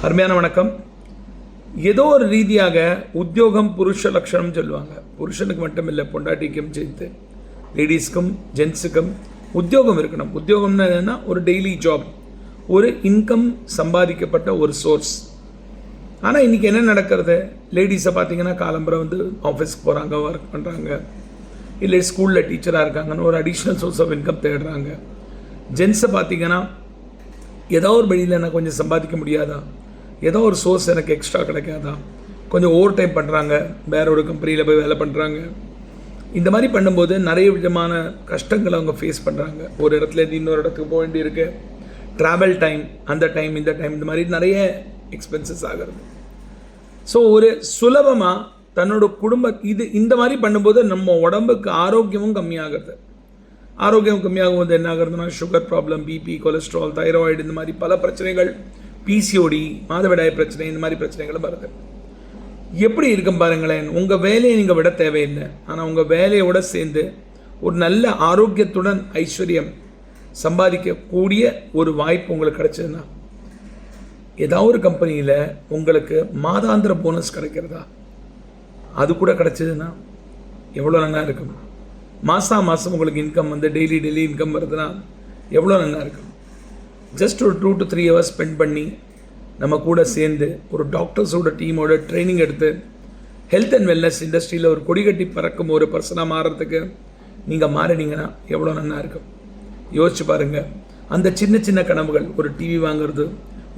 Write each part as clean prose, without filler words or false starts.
அருமையான வணக்கம். ஏதோ ஒரு ரீதியாக உத்தியோகம் புருஷ லட்சணம் சொல்லுவாங்க. புருஷனுக்கு மட்டும் இல்லை, பொண்டாட்டிக்கும் சேர்த்து லேடிஸ்க்கும் ஜென்ஸுக்கும் உத்தியோகம் இருக்கணும். உத்தியோகம்னா என்னென்னா ஒரு டெய்லி ஜாப், ஒரு இன்கம் சம்பாதிக்கப்பட்ட ஒரு சோர்ஸ். ஆனால் இன்றைக்கி என்ன நடக்கிறது? லேடிஸை பார்த்தீங்கன்னா காலம்பரம் வந்து ஆஃபீஸ்க்கு போகிறாங்க, ஒர்க் பண்ணுறாங்க, இல்லை ஸ்கூலில் டீச்சராக இருக்காங்கன்னு ஒரு அடிஷ்னல் சோர்ஸ் ஆஃப் இன்கம் தேடுறாங்க. ஜென்ஸை பார்த்தீங்கன்னா ஏதோ ஒரு வழியில் நான் கொஞ்சம் சம்பாதிக்க முடியாதா, ஏதோ ஒரு சோர்ஸ் எனக்கு எக்ஸ்ட்ரா கிடைக்காதா, கொஞ்சம் ஓவர் டைம் பண்ணுறாங்க, வேற ஒரு கம்பெனியில் போய் வேலை பண்ணுறாங்க. இந்த மாதிரி பண்ணும்போது நிறைய விதமான கஷ்டங்களை அவங்க ஃபேஸ் பண்ணுறாங்க. ஒரு இடத்துல இன்னொரு இடத்துக்கு போக வேண்டியிருக்கு, ட்ராவல் டைம், அந்த டைம் இந்த டைம், இந்த மாதிரி நிறைய எக்ஸ்பென்சஸ் ஆகிறது. ஸோ ஒரு சுலபமாக தன்னோட இந்த மாதிரி பண்ணும்போது நம்ம உடம்புக்கு ஆரோக்கியமும் கம்மியாகிறது. ஆரோக்கியம் கம்மியாகும் போது என்ன ஆகுறதுன்னா sugar problem, BP, cholesterol, thyroid, இந்த மாதிரி பல பிரச்சனைகள், பிசிஓடி, மாதவிடாய் பிரச்சனை, இந்த மாதிரி பிரச்சனைகளும் வருது. எப்படி இருக்கும் பாருங்களேன். உங்கள் வேலையை நீங்கள் விட தேவையில்லை, ஆனால் உங்கள் வேலையோட சேர்ந்து ஒரு நல்ல ஆரோக்கியத்துடன் ஐஸ்வர்யம் சம்பாதிக்கக்கூடிய ஒரு வாய்ப்பு உங்களுக்கு கிடைச்சதுன்னா, ஏதாவது ஒரு கம்பெனியில் உங்களுக்கு மாதாந்திர போனஸ் கிடைக்கிறதா, அது கூட கிடைச்சதுன்னா எவ்வளோ நல்லா இருக்கும். மாதம் உங்களுக்கு இன்கம் வந்து டெய்லி இன்கம் வருதுன்னா எவ்வளோ நல்லா இருக்கும். ஜஸ்ட் ஒரு 2 to 3 hours ஸ்பெண்ட் பண்ணி நம்ம கூட சேர்ந்து ஒரு டாக்டர்ஸோட டீமோட ட்ரைனிங் எடுத்து ஹெல்த் அண்ட் வெல்னஸ் இண்டஸ்ட்ரியில் ஒரு கொடி கட்டி பறக்கும் ஒரு பர்சனாக மாறுறதுக்கு நீங்கள் மாறினீங்கன்னா எவ்வளோ நல்லா இருக்கும். யோசிச்சு பாருங்கள். அந்த சின்ன சின்ன கனவுகள், ஒரு டிவி வாங்குறது,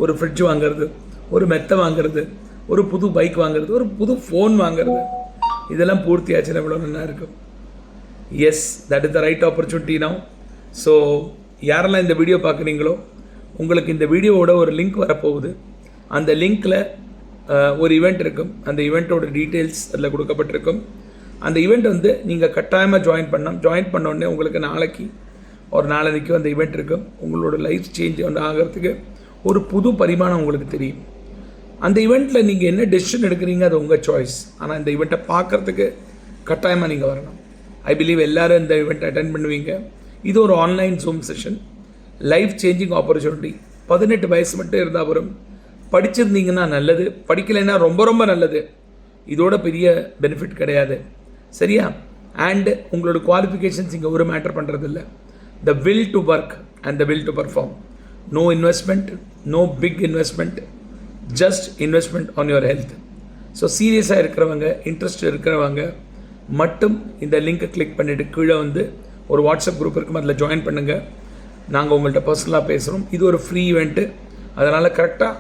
ஒரு ஃப்ரிட்ஜ் வாங்குறது, ஒரு மெத்தை வாங்குறது, ஒரு புது பைக் வாங்குறது, ஒரு புது ஃபோன் வாங்குறது, இதெல்லாம் பூர்த்தி ஆச்சுன்னா எவ்வளோ நல்லா இருக்கும். Yes, that is the right opportunity now. So யாரெல்லாம் இந்த வீடியோ பார்க்குறீங்களோ, உங்களுக்கு இந்த வீடியோவோட ஒரு லிங்க் வரப்போகுது. அந்த லிங்க்கில் ஒரு ஈவெண்ட் இருக்கும். அந்த ஈவெண்ட்டோட டீட்டெயில்ஸ் அதில் கொடுக்கப்பட்டிருக்கும். அந்த ஈவெண்ட் வந்து நீங்கள் கட்டாயமாக ஜாயின் பண்ண உடனே உங்களுக்கு நாளைக்கு ஒரு நாளைக்கும் அந்த ஈவெண்ட் இருக்கும். உங்களோட லைஃப் சேஞ்ச் வந்து ஆகிறதுக்கு ஒரு புது பரிமாணம் உங்களுக்கு தெரியும். அந்த ஈவெண்ட்டில் நீங்கள் என்ன டெசிஷன் எடுக்கிறீங்க அது உங்கள் சாய்ஸ். ஆனால் இந்த ஈவெண்ட்டை பார்க்குறதுக்கு கட்டாயமாக நீங்கள் வரணும். ஐ பிலீவ் எல்லோரும் இந்த ஈவெண்ட் அட்டென்ட் பண்ணுவீங்க. இது ஒரு online zoom session, life changing opportunity. 18 வயசு மட்டும் இருந்தால் வரும். படிச்சிருந்தீங்கன்னா நல்லது, படிக்கலைன்னா ரொம்ப ரொம்ப நல்லது. இதோட பெரிய பெனிஃபிட் கிடையாது, சரியா? அண்டு உங்களோட குவாலிஃபிகேஷன்ஸ் இங்கே ஒரு மேட்டர் பண்ணுறதில்ல. The will to work and the will to perform. No investment, no big investment, just investment on your health. So சீரியஸாக இருக்கிறவங்க, இன்ட்ரெஸ்ட் இருக்கிறவங்க மட்டும் இந்த லிங்க்கை கிளிக் பண்ணிவிட்டு கீழே வந்து ஒரு வாட்ஸ்அப் குரூப் இருக்கும், அதில் ஜாயின் பண்ணுங்கள். நாங்கள் உங்கள்கிட்ட பர்சனலாக பேசுகிறோம். இது ஒரு ஃப்ரீ ஈவெண்ட்டு, அதனால் கரெக்டாக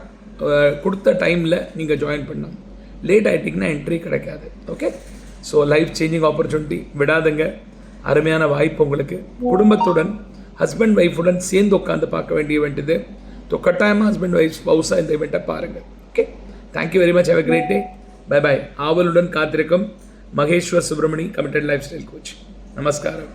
கொடுத்த டைமில் நீங்கள் ஜாயின் பண்ணணும். லேட் ஆகிட்டிங்கன்னா என்ட்ரி கிடைக்காது. Okay, so life changing opportunity விடாதுங்க. அருமையான வாய்ப்பு உங்களுக்கு. குடும்பத்துடன் ஹஸ்பண்ட் ஒய்ஃபுடன் சேர்ந்து உட்காந்து பார்க்க வேண்டிய ஈவெண்ட் இது. ஸோ கட்டாயமாக ஹஸ்பண்ட் ஒய்ஃப் ஸ்பவுஸாக இந்த ஈவெண்ட்டை பாருங்கள். Okay, thank you very much. Have a great day. Bye bye. ஆவலுடன் காத்திருக்கும் Maheswar Subramani, committed lifestyle coach. நமஸ்காரம்.